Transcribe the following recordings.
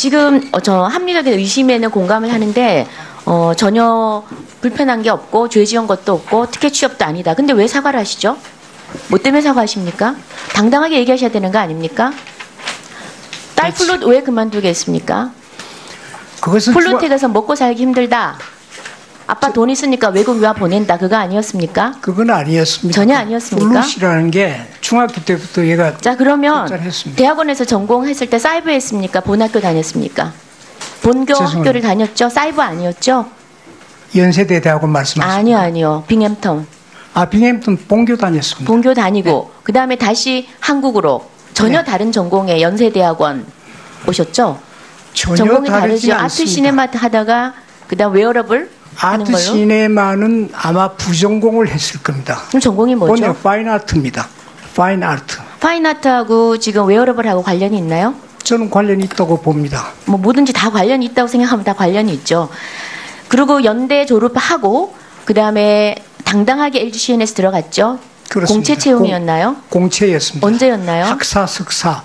지금 저 합리적인 의심에는 공감을 하는데 전혀 불편한 게 없고 죄 지은 것도 없고 특혜 취업도 아니다. 근데 왜 사과를 하시죠? 뭐 때문에 사과하십니까? 당당하게 얘기하셔야 되는 거 아닙니까? 딸 플롯 왜 그만두겠습니까? 플롯에 가서 먹고 살기 힘들다. 아빠 돈 있으니까 외국 유학 보낸다. 그거 아니었습니까? 그건 아니었습니다. 전혀 아니었습니까? 플롯이라는 게 중학교 때부터 얘가 자, 그러면 했습니다. 대학원에서 전공했을 때 사이버 했습니까? 본학교 다녔습니까? 본교 죄송합니다. 학교를 다녔죠? 사이버 아니었죠? 연세대 대학원 말씀하십니까? 아니요. 빙햄턴. 빙햄턴 본교 다녔습니다. 본교 다니고 그다음에 다시 한국으로 전혀 다른 전공의 연세대학원 오셨죠? 전혀 전공이 다르지 다르죠. 아트 않습니다. 시네마 하다가 그다음 웨어러블 하는 아트 걸로. 시네마는 아마 부전공을 했을 겁니다. 그럼 전공이 뭐죠? 본래 파인 아트입니다. 파인 아트. 파인 아트하고 지금 웨어러블하고 관련이 있나요? 저는 관련이 있다고 봅니다. 뭐 뭐든지 다 관련이 있다고 생각하면 다 관련이 있죠. 그리고 연대 졸업하고 그다음에 당당하게 LG CNS 들어갔죠. 그렇습니다. 공채 채용이었나요? 공채였습니다. 언제였나요? 학사, 석사.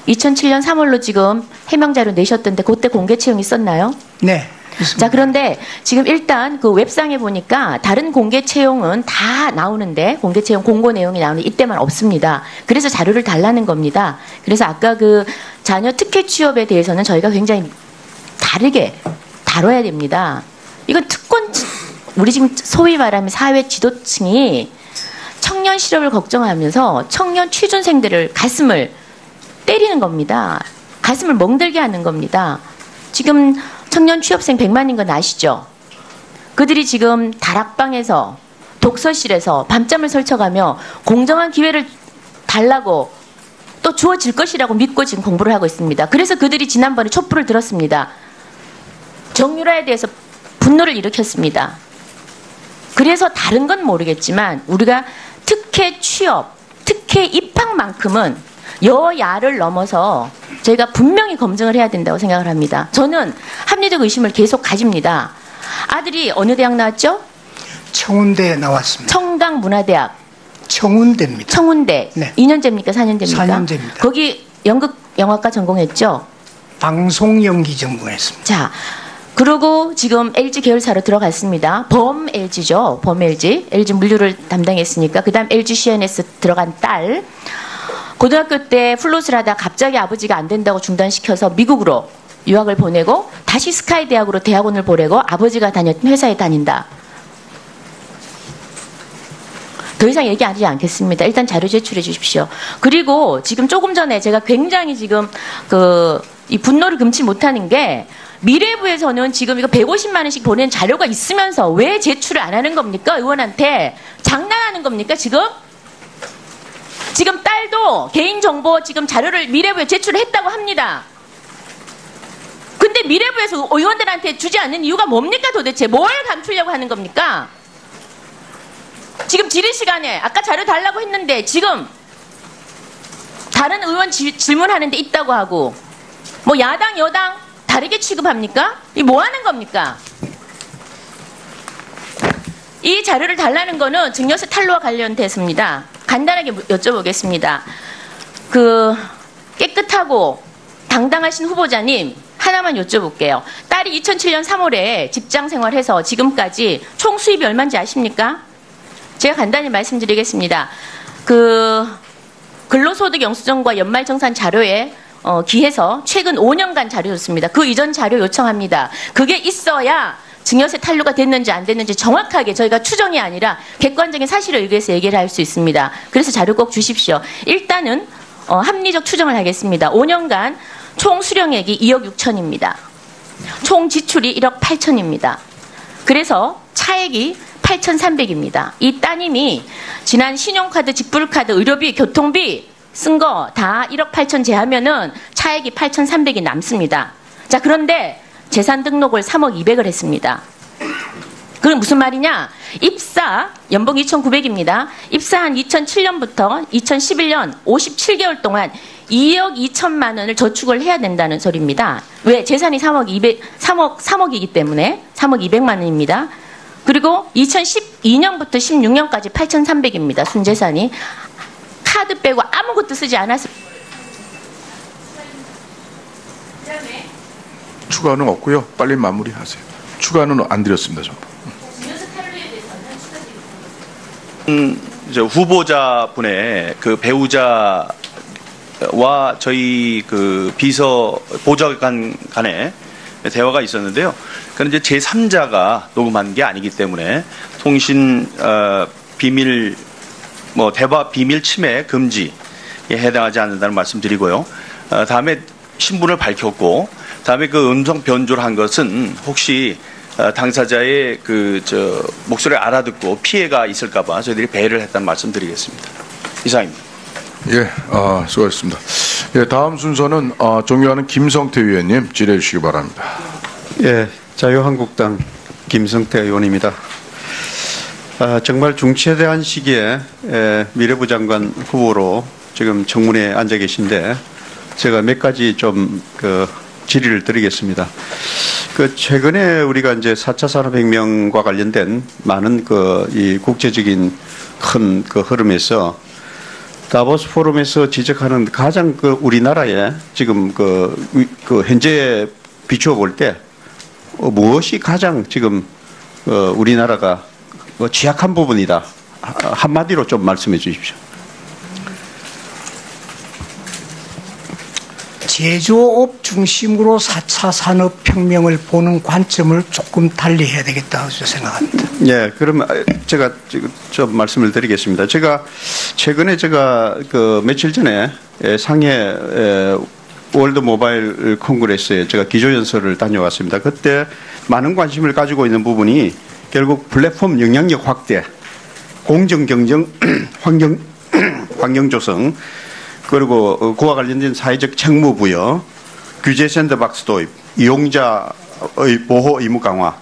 2007년 3월로 지금 해명 자료 내셨던데 그때 공개 채용 있었나요? 네. 있습니다. 자, 그런데 지금 일단 그 웹상에 보니까 다른 공개 채용은 다 나오는데 공개 채용 공고 내용이 나오는데 이때만 없습니다. 그래서 자료를 달라는 겁니다. 그래서 아까 그 자녀 특혜 취업에 대해서는 저희가 굉장히 다르게 다뤄야 됩니다. 이건 특권, 우리 지금 소위 말하면 사회 지도층이 청년 실업을 걱정하면서 청년 취준생들을 가슴을 때리는 겁니다. 가슴을 멍들게 하는 겁니다. 지금 청년 취업생 100만인 건 아시죠? 그들이 지금 다락방에서 독서실에서 밤잠을 설쳐가며 공정한 기회를 달라고 또 주어질 것이라고 믿고 지금 공부를 하고 있습니다. 그래서 그들이 지난번에 촛불을 들었습니다. 정유라에 대해서 분노를 일으켰습니다. 그래서 다른 건 모르겠지만 우리가 특혜 취업, 특혜 입학만큼은 여야를 넘어서 저희가 분명히 검증을 해야 된다고 생각을 합니다. 저는 합리적 의심을 계속 가집니다. 아들이 어느 대학 나왔죠? 청운대에 나왔습니다. 청강문화대학. 청운대입니다. 청운대. 네. 2년제입니까? 4년제입니까? 4년제입니다. 거기 연극 영화과 전공했죠? 방송연기 전공했습니다. 자, 그리고 지금 LG 계열사로 들어갔습니다. 범 LG죠. 범 LG. LG 물류를 담당했으니까. 그 다음 LG CNS 들어간 딸. 고등학교 때 플롯을 하다 갑자기 아버지가 안 된다고 중단시켜서 미국으로 유학을 보내고 다시 스카이 대학으로 대학원을 보내고 아버지가 다녔던 회사에 다닌다. 더 이상 얘기하지 않겠습니다. 일단 자료 제출해 주십시오. 그리고 지금 조금 전에 제가 굉장히 지금 이 분노를 금치 못하는 게 미래부에서는 지금 이거 150만 원씩 보낸 자료가 있으면서 왜 제출을 안 하는 겁니까? 의원한테 장난하는 겁니까? 지금 딸도 개인정보 지금 자료를 미래부에 제출했다고 합니다. 근데 미래부에서 의원들한테 주지 않는 이유가 뭡니까 도대체? 뭘 감추려고 하는 겁니까? 지금 질의 시간에 아까 자료 달라고 했는데 지금 다른 의원 질문하는데 있다고 하고 뭐 야당 여당 다르게 취급합니까? 이 뭐 하는 겁니까? 이 자료를 달라는 거는 증여세 탈루와 관련돼서입니다. 간단하게 여쭤보겠습니다. 깨끗하고 당당하신 후보자님 하나만 여쭤볼게요. 딸이 2007년 3월에 직장 생활해서 지금까지 총 수입이 얼마인지 아십니까? 제가 간단히 말씀드리겠습니다. 근로소득 영수증과 연말정산 자료에 기해서 최근 5년간 자료 줬습니다. 그 이전 자료 요청합니다. 그게 있어야 증여세 탈루가 됐는지 안 됐는지 정확하게 저희가 추정이 아니라 객관적인 사실에 의해서 얘기를 할 수 있습니다. 그래서 자료 꼭 주십시오. 일단은 합리적 추정을 하겠습니다. 5년간 총 수령액이 2억 6천입니다. 총 지출이 1억 8천입니다. 그래서 차액이 8,300입니다. 이 따님이 지난 신용카드, 직불카드, 의료비, 교통비 쓴 거 다 1억 8천 제하면은 차액이 8,300이 남습니다. 자, 그런데 재산 등록을 3억 200을 했습니다. 그건 무슨 말이냐? 입사, 연봉 2,900입니다. 입사한 2007년부터 2011년 57개월 동안 2억 2천만 원을 저축을 해야 된다는 소리입니다. 왜? 재산이 3억이기 때문에 3억 200만 원입니다. 그리고 2012년부터 16년까지 8,300입니다. 순재산이. 카드 빼고 아무것도 쓰지 않았습니다. 추가는 없고요. 빨리 마무리하세요. 추가는 안 드렸습니다, 전부. 이제 후보자분의 그 배우자와 저희 그 비서 보좌관 간에 대화가 있었는데요. 그건 이제 제3자가 녹음한 게 아니기 때문에 통신 비밀 대화 비밀 침해 금지에 해당하지 않는다는 말씀드리고요. 다음에 신분을 밝혔고, 다음에 그 음성 변조를 한 것은 혹시 당사자의 목소리를 알아듣고 피해가 있을까봐 저희들이 배려를 했다는 말씀드리겠습니다. 이상입니다. 예, 수고하셨습니다. 예, 다음 순서는 존경하는 김성태 의원님 질의해 주시기 바랍니다. 예, 자유한국당 김성태 의원입니다. 정말 중차대한 시기에 미래부 장관 후보로 지금 청문회에 앉아 계신데 제가 몇 가지 좀 질의를 드리겠습니다. 최근에 우리가 이제 4차 산업혁명과 관련된 많은 이 국제적인 큰 흐름에서 다보스 포럼에서 지적하는 가장 우리나라의 지금 현재 비추어 볼 때 무엇이 가장 지금 우리나라가 취약한 부분이다. 한마디로 좀 말씀해 주십시오. 제조업 중심으로 4차 산업혁명을 보는 관점을 조금 달리 해야 되겠다고 생각합니다. 예, 그러면 제가 좀 말씀을 드리겠습니다. 제가 최근에 며칠 전에 상해 월드 모바일 콩그레스에 제가 기조연설을 다녀왔습니다. 그때 많은 관심을 가지고 있는 부분이 결국 플랫폼 영향력 확대, 공정 경쟁, 환경 조성, 그리고 그와 관련된 사회적 책무 부여, 규제 샌드박스 도입, 이용자의 보호 의무 강화,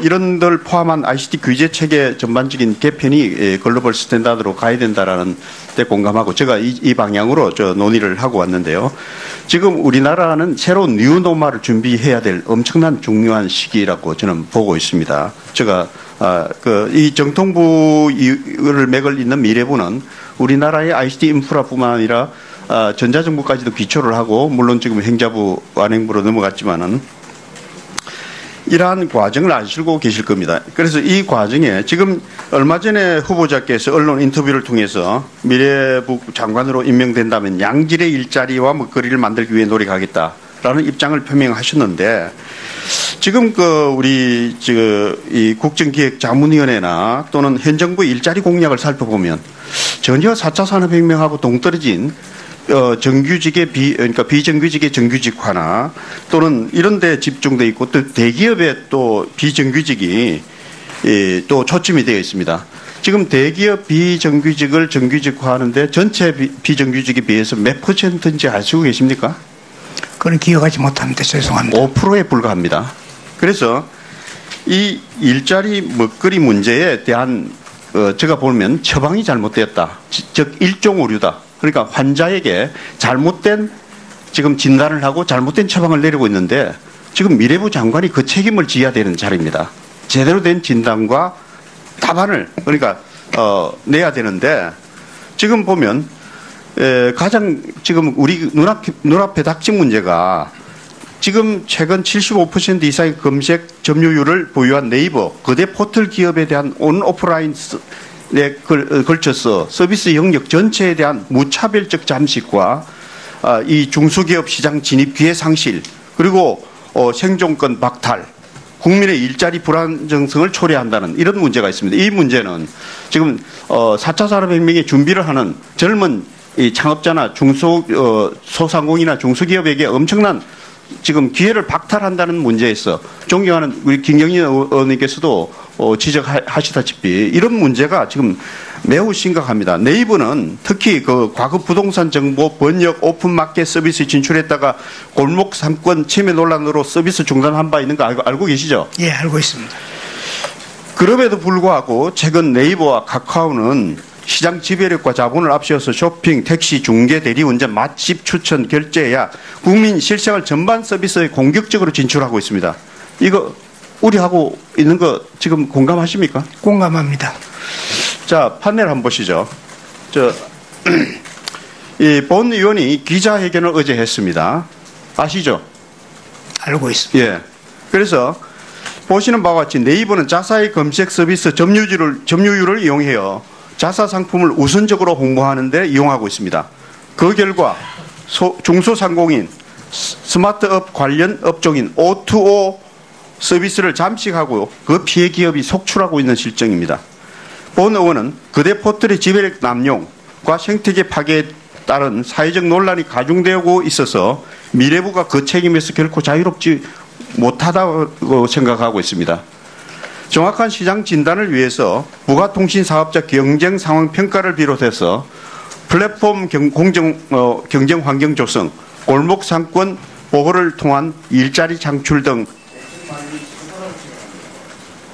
이런 들 포함한 ICT 규제 체계 전반적인 개편이 글로벌 스탠다드로 가야 된다라는 데 공감하고 제가 이 방향으로 논의를 하고 왔는데요. 지금 우리나라는 새로운 뉴노멀을 준비해야 될 엄청난 중요한 시기라고 저는 보고 있습니다. 제가 이 정통부를 맥을 잇는 미래부는 우리나라의 ICT 인프라뿐만 아니라 전자정부까지도 기초를 하고, 물론 지금 행자부 완행부로 넘어갔지만은 이러한 과정을 아시고 계실 겁니다. 그래서 이 과정에 지금 얼마 전에 후보자께서 언론 인터뷰를 통해서 미래부 장관으로 임명된다면 양질의 일자리와 먹거리를 만들기 위해 노력하겠다라는 입장을 표명하셨는데, 지금 우리 이 국정기획자문위원회나 또는 현 정부 일자리 공약을 살펴보면 전혀 4차 산업혁명하고 동떨어진 정규직의 그러니까 비정규직의 정규직화나 또는 이런 데 집중되어 있고, 또 대기업의 또 비정규직이 또 초점이 되어 있습니다. 지금 대기업 비정규직을 정규직화하는데 전체 비정규직에 비해서 몇 %인지 아시고 계십니까? 그건 기억하지 못합니다. 죄송합니다. 5%에 불과합니다. 그래서 이 일자리 먹거리 문제에 대한 제가 보면 처방이 잘못되었다. 즉 일종 오류다. 그러니까 환자에게 잘못된 지금 진단을 하고 잘못된 처방을 내리고 있는데, 지금 미래부 장관이 그 책임을 져야 되는 자리입니다. 제대로 된 진단과 답안을 내야 되는데, 지금 보면 가장 지금 우리 눈앞에 닥친 문제가, 지금 최근 75% 이상의 검색 점유율을 보유한 네이버 거대 포털 기업에 대한 온오프라인에 걸쳐서 서비스 영역 전체에 대한 무차별적 잠식과 이 중소기업 시장 진입 기회 상실, 그리고 생존권 박탈, 국민의 일자리 불안정성을 초래한다는 이런 문제가 있습니다. 이 문제는 지금 4차 산업혁명에 준비를 하는 젊은 이 창업자나 소상공인이나 중소기업에게 엄청난 지금 기회를 박탈한다는 문제에서 존경하는 우리 김경진 의원님께서도 지적하시다시피 이런 문제가 지금 매우 심각합니다. 네이버는 특히 과거 부동산 정보 번역 오픈마켓 서비스 진출했다가 골목 상권 침해 논란으로 서비스 중단한 바 있는 거 알고 계시죠? 예, 알고 있습니다. 그럼에도 불구하고 최근 네이버와 카카오는 시장 지배력과 자본을 앞세워서 쇼핑, 택시, 중개, 대리운전, 맛집 추천, 결제야 국민 실생활 전반 서비스에 공격적으로 진출하고 있습니다. 이거 우려하고 있는 거 지금 공감하십니까? 공감합니다. 자, 판넬 한번 보시죠. 이 본 의원이 기자회견을 어제 했습니다. 아시죠? 알고 있습니다. 예. 그래서 보시는 바와 같이 네이버는 자사의 검색 서비스 점유율을 이용해요. 자사 상품을 우선적으로 홍보하는 데 이용하고 있습니다. 그 결과 중소상공인, 스마트업 관련 업종인 O2O 서비스를 잠식하고 그 피해 기업이 속출하고 있는 실정입니다. 본 의원은 그대 포털의 지배력 남용과 생태계 파괴에 따른 사회적 논란이 가중되고 있어서 미래부가 그 책임에서 결코 자유롭지 못하다고 생각하고 있습니다. 정확한 시장 진단을 위해서 부가통신 사업자 경쟁 상황 평가를 비롯해서 플랫폼 경쟁 환경 조성, 골목 상권 보호를 통한 일자리 창출 등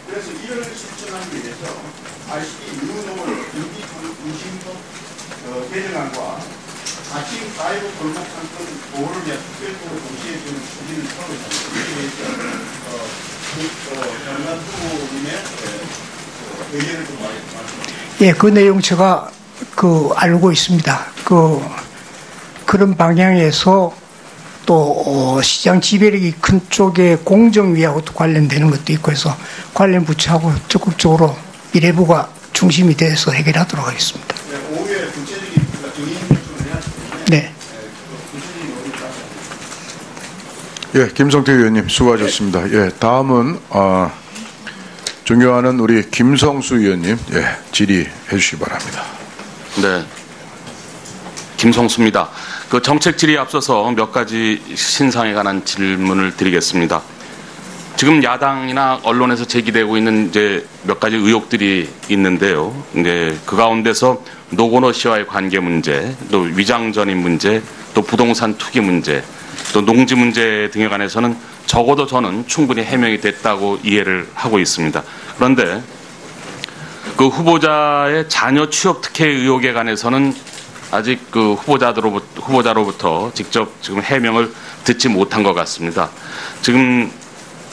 그래서 이를 실천하기 위해서 ICT 뉴노멀 인기 중심적 개정안과 아침 사이버 골목 상권 보호를 위한 특별법을 동시에 지금 추진을 하고 있습니다. 이에 대해서 장관 후보님의 의견을 좀 말씀하시죠. 예, 그 내용 제가 알고 있습니다. 그런 방향에서 또 시장 지배력이 큰 쪽에 공정위하고도 관련되는 것도 있고 해서 관련 부처하고 적극적으로 미래부가 중심이 돼서 해결하도록 하겠습니다. 오후에 구체적인 정의 요청을 해야 네. 예, 김성태 의원님 수고하셨습니다. 예, 다음은 존경하는 우리 김성수 의원님 질의해 주시기 바랍니다. 네, 김성수입니다. 그 정책 질의에 앞서서 몇 가지 신상에 관한 질문을 드리겠습니다. 지금 야당이나 언론에서 제기되고 있는 이제 몇 가지 의혹들이 있는데요. 이제 그 가운데서 노건호 씨와의 관계 문제, 또 위장전입 문제, 또 부동산 투기 문제, 또 농지 문제 등에 관해서는 적어도 저는 충분히 해명이 됐다고 이해를 하고 있습니다. 그런데 그 후보자의 자녀 취업 특혜 의혹에 관해서는 아직 그 후보자로부터 직접 지금 해명을 듣지 못한 것 같습니다. 지금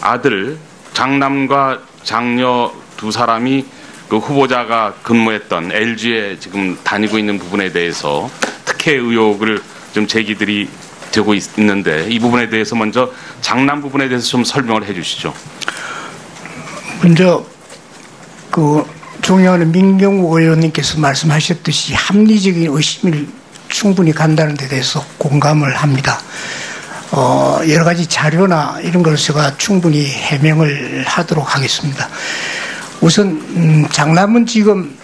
아들 장남과 장녀 두 사람이 그 후보자가 근무했던 LG에 지금 다니고 있는 부분에 대해서 특혜 의혹을 좀 제기들이 되고 있는데 이 부분에 대해서 먼저 장남 부분에 대해서 좀 설명을 해주시죠. 먼저 존경하는 민경욱 의원님께서 말씀하셨듯이 합리적인 의심을 충분히 간다는 데 대해서 공감을 합니다. 여러 가지 자료나 이런 걸 제가 충분히 해명을 하도록 하겠습니다. 우선 장남은 지금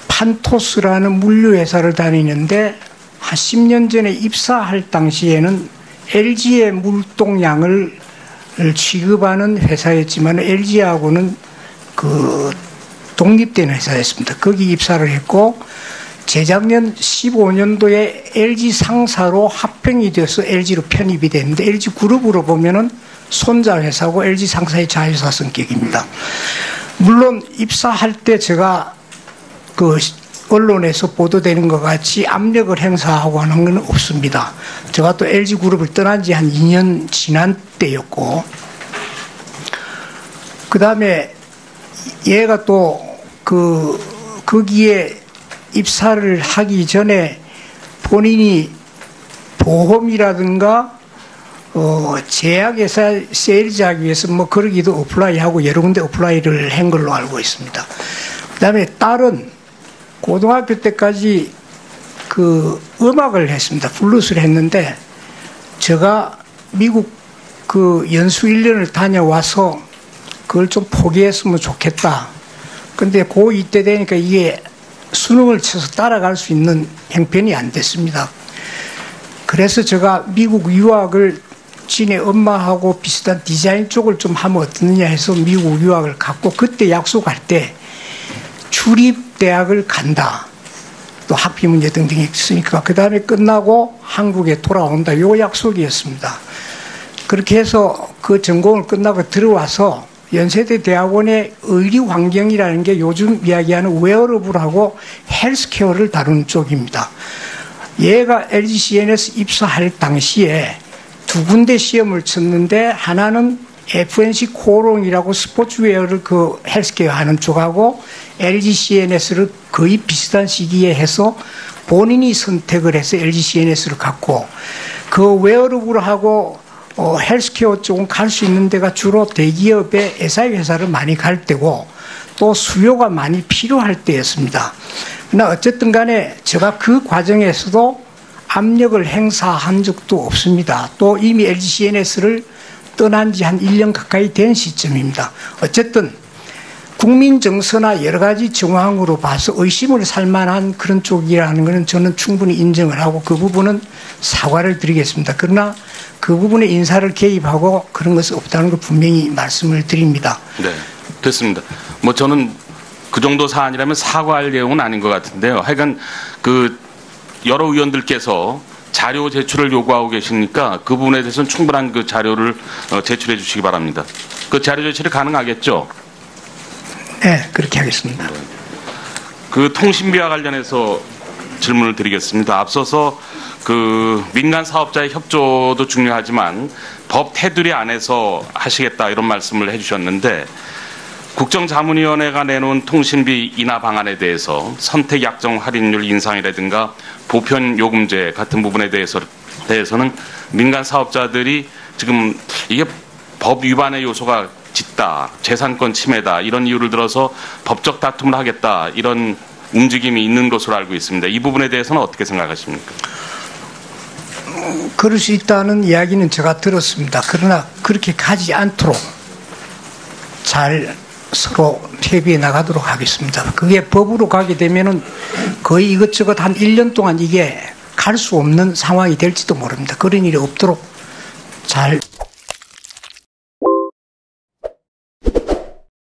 판토스라는 물류회사를 다니는데 한 10년 전에 입사할 당시에는 LG의 물동량을 취급하는 회사였지만 LG하고는 독립된 회사였습니다. 거기 입사를 했고 재작년 15년도에 LG 상사로 합병이 되어서 LG로 편입이 됐는데 LG 그룹으로 보면은 손자 회사고 LG 상사의 자회사 성격입니다. 물론 입사할 때 제가 언론에서 보도되는 것 같이 압력을 행사하고 하는 건 없습니다. 제가 또 LG 그룹을 떠난 지 한 2년 지난 때였고 그 다음에 얘가 또 거기에 입사를 하기 전에 본인이 보험이라든가 제약회사 세일즈하기 위해서 그러기도 어플라이하고 여러 군데 어플라이를 한 걸로 알고 있습니다. 그 다음에 딸은 고등학교 때까지 음악을 했습니다. 블루스를 했는데 제가 미국 연수 1년을 다녀와서 그걸 좀 포기했으면 좋겠다. 근데 고2 때 되니까 이게 수능을 쳐서 따라갈 수 있는 형편이 안 됐습니다. 그래서 제가 미국 유학을 지네 엄마하고 비슷한 디자인 쪽을 좀 하면 어떻느냐 해서 미국 유학을 갔고 그때 약속할 때 주립대학을 간다. 또 학비 문제 등등이 있으니까 그 다음에 끝나고 한국에 돌아온다. 요 약속이었습니다. 그렇게 해서 그 전공을 끝나고 들어와서 연세대 대학원의 의료 환경이라는 게 요즘 이야기하는 웨어러블하고 헬스케어를 다루는 쪽입니다. 얘가 LG CNS 입사할 당시에 두 군데 시험을 쳤는데 하나는 FNC 코롱이라고 스포츠웨어를 헬스케어 하는 쪽하고 LG CNS를 거의 비슷한 시기에 해서 본인이 선택을 해서 LG CNS를 갔고 그 웨어러블하고 헬스케어 쪽은 갈 수 있는 데가 주로 대기업의 SI 회사를 많이 갈 때고 또 수요가 많이 필요할 때였습니다. 그러나 어쨌든 간에 제가 그 과정에서도 압력을 행사한 적도 없습니다. 또 이미 LG CNS를 떠난 지 한 1년 가까이 된 시점입니다. 어쨌든 국민 정서나 여러 가지 정황으로 봐서 의심을 살 만한 그런 쪽이라는 것은 저는 충분히 인정을 하고 그 부분은 사과를 드리겠습니다. 그러나 그 부분에 인사를 개입하고 그런 것은 없다는 걸 분명히 말씀을 드립니다. 네, 됐습니다. 뭐 저는 그 정도 사안이라면 사과할 내용은 아닌 것 같은데요. 하여간 그 여러 의원들께서 자료 제출을 요구하고 계시니까 그 부분에 대해서는 충분한 그 자료를 제출해 주시기 바랍니다. 그 자료 제출이 가능하겠죠? 네, 그렇게 하겠습니다. 그 통신비와 관련해서 질문을 드리겠습니다. 앞서서 그 민간 사업자의 협조도 중요하지만 법 테두리 안에서 하시겠다 이런 말씀을 해주셨는데 국정자문위원회가 내놓은 통신비 인하 방안에 대해서 선택 약정 할인율 인상이라든가 보편 요금제 같은 부분에 대해서는 민간 사업자들이 지금 이게 법 위반의 요소가 짙다, 재산권 침해다 이런 이유를 들어서 법적 다툼을 하겠다 이런 움직임이 있는 것으로 알고 있습니다. 이 부분에 대해서는 어떻게 생각하십니까? 그럴 수 있다는 이야기는 제가 들었습니다. 그러나 그렇게 가지 않도록 잘 서로 협의해 나가도록 하겠습니다. 그게 법으로 가게 되면은 거의 이것저것 한 1년 동안 이게 갈 수 없는 상황이 될지도 모릅니다. 그런 일이 없도록 잘